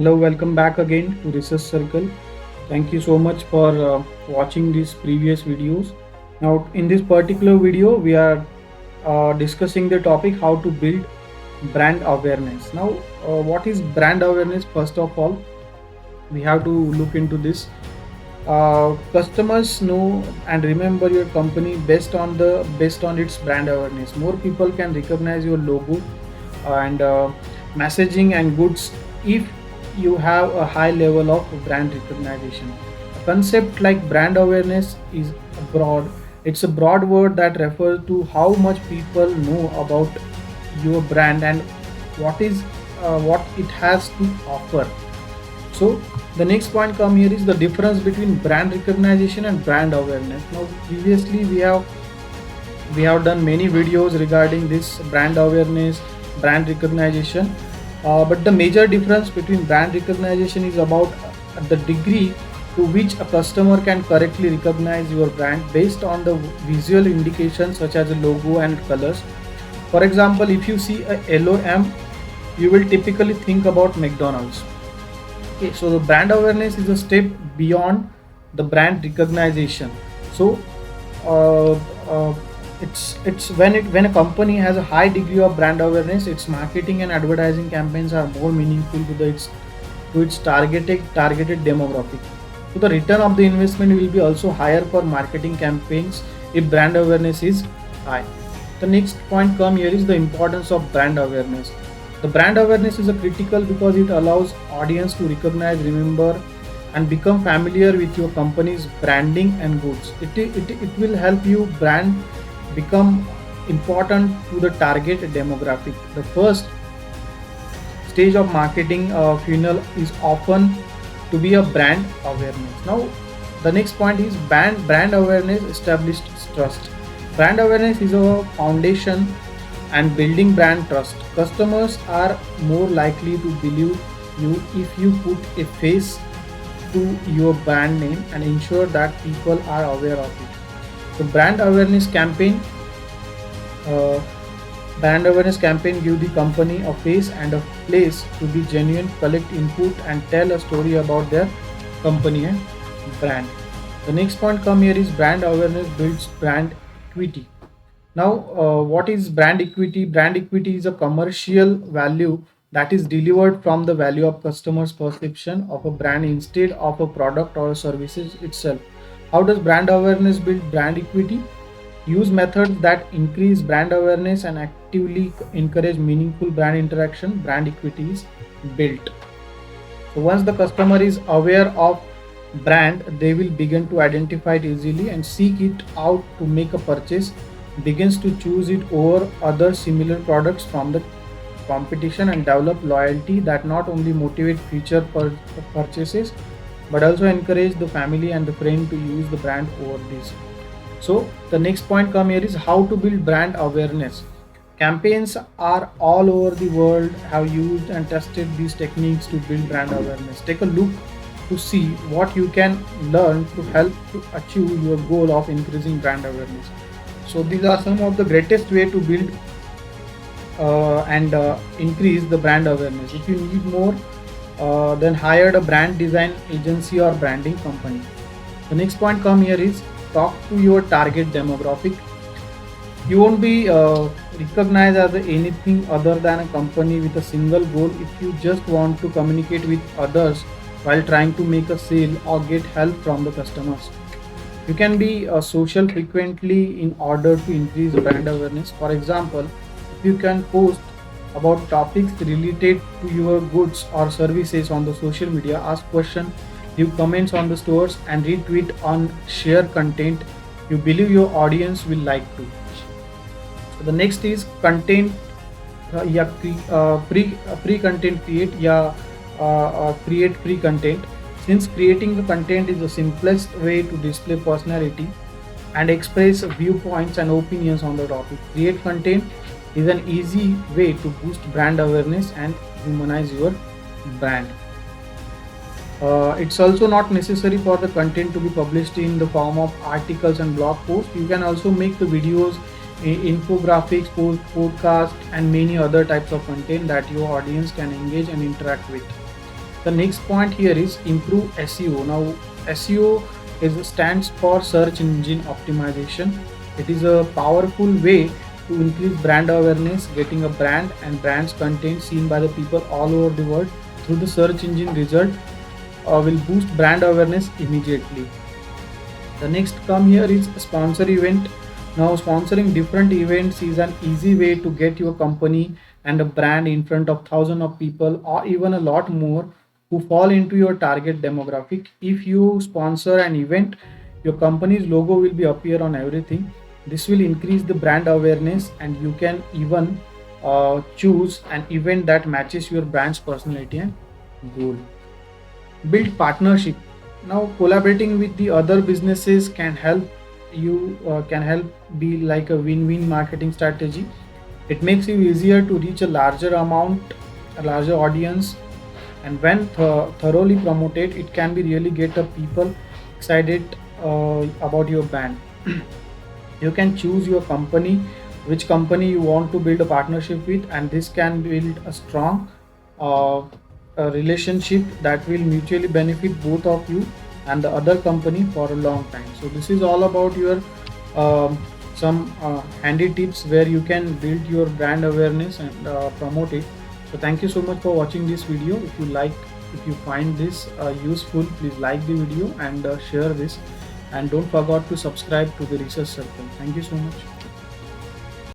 Hello, welcome back again to Research Circle. Thank you so much for watching these previous videos. Now, in this particular video, we are discussing the topic how to build brand awareness. Now, what is brand awareness? First of all, we have to look into this. Customers know and remember your company based on its brand awareness. More people can recognize your logo and messaging and goods if you have a high level of brand recognition. A concept like brand awareness is broad. It's a broad word that refers to how much people know about your brand and what it has to offer. So the next point come here is the difference between brand recognition and brand awareness. Now previously we have done many videos regarding this brand awareness, brand recognition, but the major difference between brand recognition is about the degree to which a customer can correctly recognize your brand based on the visual indications such as a logo and colors. For example, if you see a yellow M, you will typically think about McDonald's. Okay, so the brand awareness is a step beyond the brand recognition. So uh, uh, it's when a company has a high degree of brand awareness, its marketing and advertising campaigns are more meaningful to its targeted demographic. So the return of the investment will be also higher for marketing campaigns if brand awareness is high. The next point come here is the importance of brand awareness. The brand awareness is a critical because it allows audience to recognize, remember, and become familiar with your company's branding and goods. It will help you brand become important to the target demographic. The first stage of marketing funnel is often to be a brand awareness. Now, the next point is brand awareness established trust. Brand awareness is a foundation and building brand trust. Customers are more likely to believe you if you put a face to your brand name and ensure that people are aware of it. So uh, brand awareness campaign give the company a face and a place to be genuine, collect input and tell a story about their company and brand. The next point come here is brand awareness builds brand equity. Now, what is brand equity? Brand equity is a commercial value that is delivered from the value of customers' perception of a brand instead of a product or services itself. How does brand awareness build brand equity? Use methods that increase brand awareness and actively encourage meaningful brand interaction. Brand equity is built. So once the customer is aware of brand, they will begin to identify it easily and seek it out to make a purchase, begins to choose it over other similar products from the competition and develop loyalty that not only motivate future purchases but also encourage the family and the friend to use the brand over this. So the next point come here is how to build brand awareness. Campaigns are all over the world have used and tested these techniques to build brand awareness. Take a look to see what you can learn to help to achieve your goal of increasing brand awareness. So these are some of the greatest way to build and increase the brand awareness. If you need more, then hire a brand design agency or branding company. The next point come here is talk to your target demographic. You won't be recognized as anything other than a company with a single goal if you just want to communicate with others while trying to make a sale or get help from the customers. You can be social frequently in order to increase brand awareness. For example, if you can post about topics related to your goods or services on the social media, ask questions, leave comments on the stores, and retweet on share content you believe your audience will like to. So the next is content या pre content create या create pre content. Since creating the content is the simplest way to display personality and express viewpoints and opinions on the topic, create content is an easy way to boost brand awareness and humanize your brand. It's also not necessary for the content to be published in the form of articles and blog posts. You can also make the videos, infographics, podcast, and many other types of content that your audience can engage and interact with. The next point here is improve SEO. Now SEO stands for search engine optimization. It is a powerful way to increase brand awareness, getting a brand and brand's content seen by the people all over the world through the search engine result will boost brand awareness immediately. The next come here is sponsor event. Now sponsoring different events is an easy way to get your company and a brand in front of thousands of people or even a lot more who fall into your target demographic. If you sponsor an event, your company's logo will be appear on everything. This will increase the brand awareness, and you can even choose an event that matches your brand's personality and goal. Build partnership. Now collaborating with the other businesses can help be like a win-win marketing strategy. It makes you easier to reach a larger audience, and when thoroughly promoted, it can be really get a people excited about your brand. You can choose your company, which company you want to build a partnership with, and this can build a strong uh, a relationship that will mutually benefit both of you and the other company for a long time. So this is all about your um, some handy tips where you can build your brand awareness and promote it. So thank you so much for watching this video. If you find this useful, please like the video and share this, and don't forget to subscribe to the research circle. Thank you so much.